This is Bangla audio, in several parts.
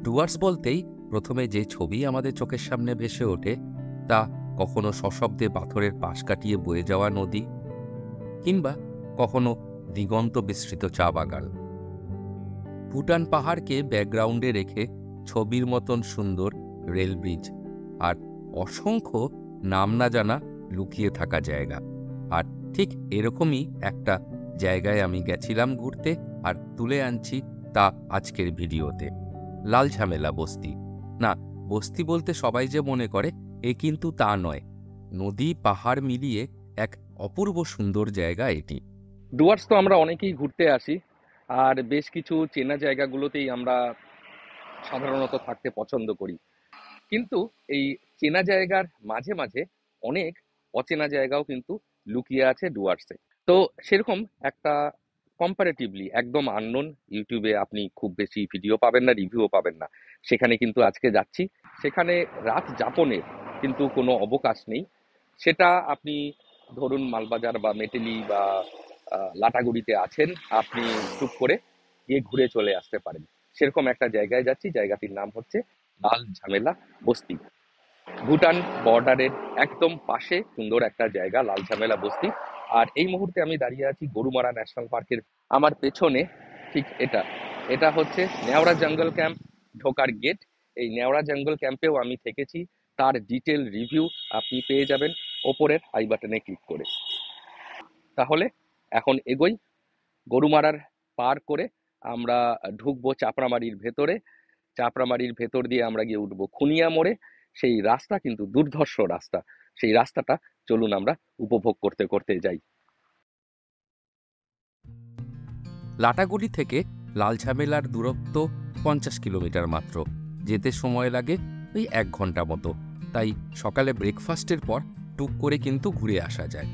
ডুয়ার্স বলতেই প্রথমে যে ছবি আমাদের চোখের সামনে ভেসে ওঠে তা কখনো সশব্দে পাথরের পাশ কাটিয়ে বয়ে যাওয়া নদী, কিংবা কখনো দিগন্ত বিস্তৃত চা বাগান। ভুটান পাহাড়কে ব্যাকগ্রাউন্ডে রেখে ছবির মতন সুন্দর রেল ব্রিজ আর অসংখ্য নাম না জানা লুকিয়ে থাকা জায়গা। আর ঠিক এরকমই একটা জায়গায় আমি গেছিলাম ঘুরতে, আর তুলে আনছি তা আজকের ভিডিওতে। লাল ঝামেলা বস্তি। না, বস্তি বলতে সবাই যে মনে করে এ কিন্তু তা নয়। নদী পাহাড় মিলিয়ে এক অপূর্ব সুন্দর জায়গা এটি। ডুয়ার্স তো আমরা অনেকেই ঘুরতে আসি, আর বেশ কিছু চেনা জায়গাগুলোতেই আমরা সাধারণত থাকতে পছন্দ করি। কিন্তু এই চেনা জায়গার মাঝে মাঝে অনেক অচেনা জায়গাও কিন্তু লুকিয়ে আছে ডুয়ার্সে। তো সেরকম একটা কম্পারেটিভলি একদম আননোন, ইউটিউবে আপনি খুব বেশি ভিডিও পাবেন না, রিভিউও পাবেন না, সেখানে কিন্তু আজকে যাচ্ছি। সেখানে রাত যাপনের কিন্তু কোনো অবকাশ নেই। সেটা আপনি ধরুন মালবাজার বা মেটেলি বা লাটাগুড়িতে আছেন, আপনি টুক করে গিয়ে ঘুরে চলে আসতে পারেন। সেরকম একটা জায়গায় যাচ্ছি, জায়গাটির নাম হচ্ছে লাল ঝামেলা বস্তি। ভুটান বর্ডারের একদম পাশে সুন্দর একটা জায়গা লাল ঝামেলা বস্তি। আর এই মুহূর্তে আমি দাঁড়িয়ে আছি গরুমারা ন্যাশনাল পার্কের আমার পেছনে। ঠিক এটা এটা হচ্ছে নেওড়া জঙ্গল ক্যাম্প ঢোকার গেট। এই নেওড়া জঙ্গল ক্যাম্পেও আমি থেকেছি, তার ডিটেল রিভিউ আপনি পেয়ে যাবেন ওপরের আই বাটনে ক্লিক করে। তাহলে এখন এগোই, গরুমারার পার করে আমরা ঢুকবো চাপড়ামারির ভেতরে। চাপড়ামারির ভেতর দিয়ে আমরা গিয়ে উঠবো খুনিয়া মোড়ে। সেই রাস্তা কিন্তু দুর্ধর্ষ রাস্তা, সেই রাস্তাটা চলুন আমরা উপভোগ করতে করতে যাই। লাটাগুড়ি থেকে লাল ঝামেলার দূরত্ব 50 কিলোমিটার মাত্র। যেতে সময় লাগে ওই 1 ঘন্টা মতো। তাই সকালে ব্রেকফাস্টের পর টুক করে কিন্তু ঘুরে আসা যায়।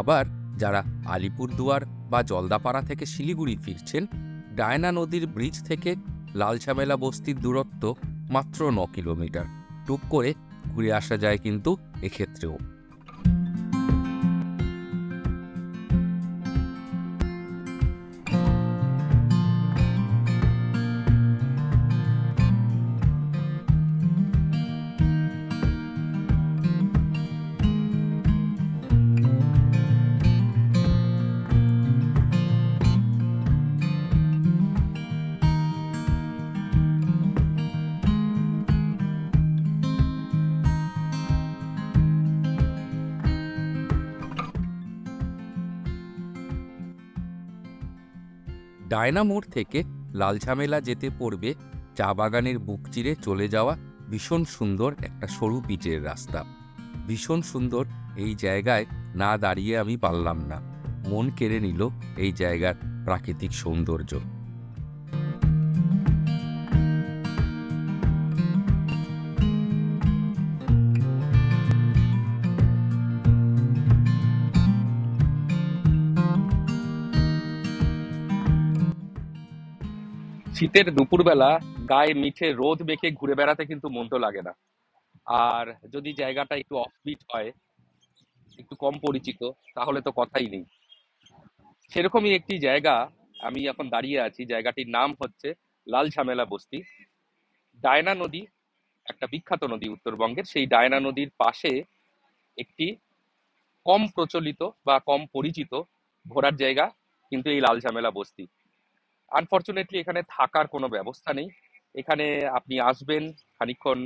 আবার যারা আলিপুরদুয়ার বা জলদাপাড়া থেকে শিলিগুড়ি ফিরছেন, ডায়না নদীর ব্রিজ থেকে লাল ঝামেলা বস্তির দূরত্ব মাত্র 9 কিলোমিটার। টুক করে ঘুরে আসা যায় কিন্তু এক্ষেত্রেও। ডায়না মোড় থেকে লাল ঝামেলা যেতে পড়বে চা বাগানের বুক চিরে চলে যাওয়া ভীষণ সুন্দর একটা সরু পিচের রাস্তা। ভীষণ সুন্দর এই জায়গায় না দাঁড়িয়ে আমি পারলাম না। মন কেড়ে নিল এই জায়গার প্রাকৃতিক সৌন্দর্য। শীতের দুপুরবেলা গায়ে মিঠে রোদ মেখে ঘুরে বেড়াতে কিন্তু মন্দ লাগে না। আর যদি জায়গাটা একটু অফবিট হয়, একটু কম পরিচিত, তাহলে তো কথাই নেই। সেরকমই একটি জায়গা আমি এখন দাঁড়িয়ে আছি, জায়গাটির নাম হচ্ছে লাল ঝামেলা বস্তি। ডায়না নদী একটা বিখ্যাত নদী উত্তরবঙ্গের, সেই ডায়না নদীর পাশে একটি কম প্রচলিত বা কম পরিচিত ঘোরার জায়গা কিন্তু এই লাল ঝামেলা বস্তি। আনফরচুনেটলি এখানে থাকার কোনো ব্যবস্থা নেই। এখানে আপনি আসবেন, খানিকক্ষণ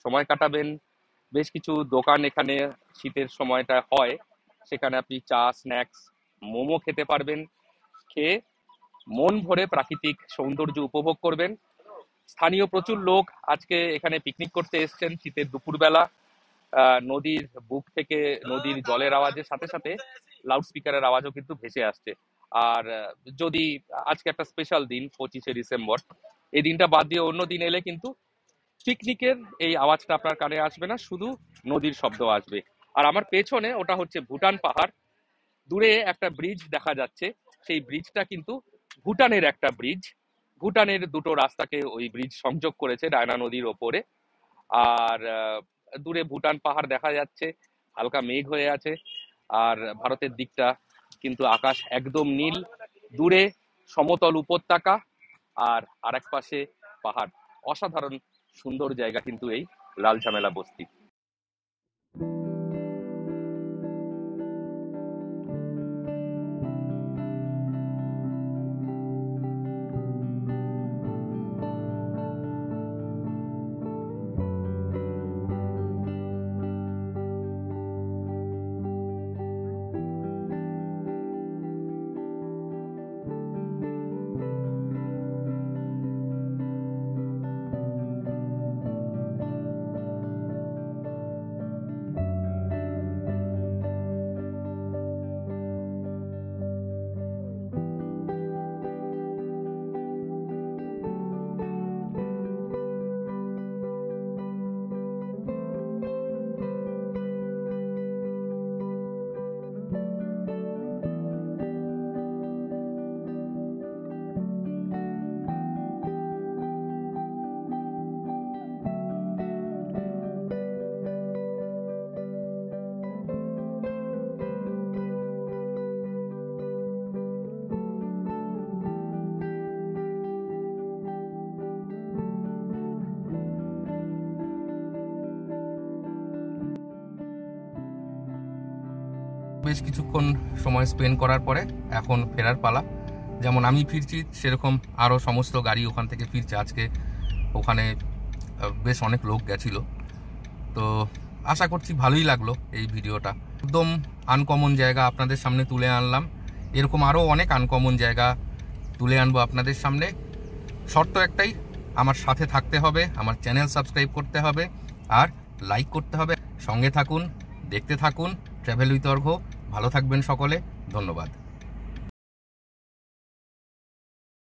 সময় কাটাবেন, বেশ কিছু দোকান এখানে শীতের সময়টা হয়, সেখানে আপনি চা, স্ন্যাক্স, মোমো খেতে পারবেন। খেয়ে মন ভরে প্রাকৃতিক সৌন্দর্য উপভোগ করবেন। স্থানীয় প্রচুর লোক আজকে এখানে পিকনিক করতে এসেছেন শীতের দুপুরবেলা। নদীর বুক থেকে নদীর জলের আওয়াজের সাথে সাথে লাউড স্পিকারের আওয়াজও কিন্তু ভেসে আসছে। আর যদি আজকে একটা স্পেশাল দিন, 25শে ডিসেম্বর, এই দিনটা বাদ দিয়ে অন্য দিন এলে কিন্তু পিকনিকের এই আওয়াজটা আপনার কানে আসবে না, শুধু নদীর শব্দ আসবে। আর আমার পেছনে ওটা হচ্ছে ভুটান পাহাড়। দূরে একটা ব্রিজ দেখা যাচ্ছে, সেই ব্রিজটা কিন্তু ভুটানের একটা ব্রিজ। ভুটানের দুটো রাস্তাকে ওই ব্রিজ সংযোগ করেছে ডায়না নদীর ওপরে। আর দূরে ভুটান পাহাড় দেখা যাচ্ছে, হালকা মেঘ হয়ে আছে। আর ভারতের দিকটা কিন্তু আকাশ একদম নীল, দূরে সমতল উপত্যকা, আর আরেক পাশে পাহাড়। অসাধারণ সুন্দর জায়গা কিন্তু এই লাল ঝামেলা বস্তি। বেশ কিছুক্ষণ সময় স্পেন্ড করার পরে এখন ফেরার পালা। যেমন আমি ফিরছি, সেরকম আরও সমস্ত গাড়ি ওখান থেকে ফিরছে। আজকে ওখানে বেশ অনেক লোক গেছিল। তো আশা করছি ভালোই লাগলো এই ভিডিওটা। একদম আনকমন জায়গা আপনাদের সামনে তুলে আনলাম। এরকম আরও অনেক আনকমন জায়গা তুলে আনবো আপনাদের সামনে। শর্ত একটাই, আমার সাথে থাকতে হবে, আমার চ্যানেল সাবস্ক্রাইব করতে হবে আর লাইক করতে হবে। সঙ্গে থাকুন, দেখতে থাকুন ট্রাভেল উইথ অর্ঘ্য। ভালো থাকবেন সকলে, ধন্যবাদ।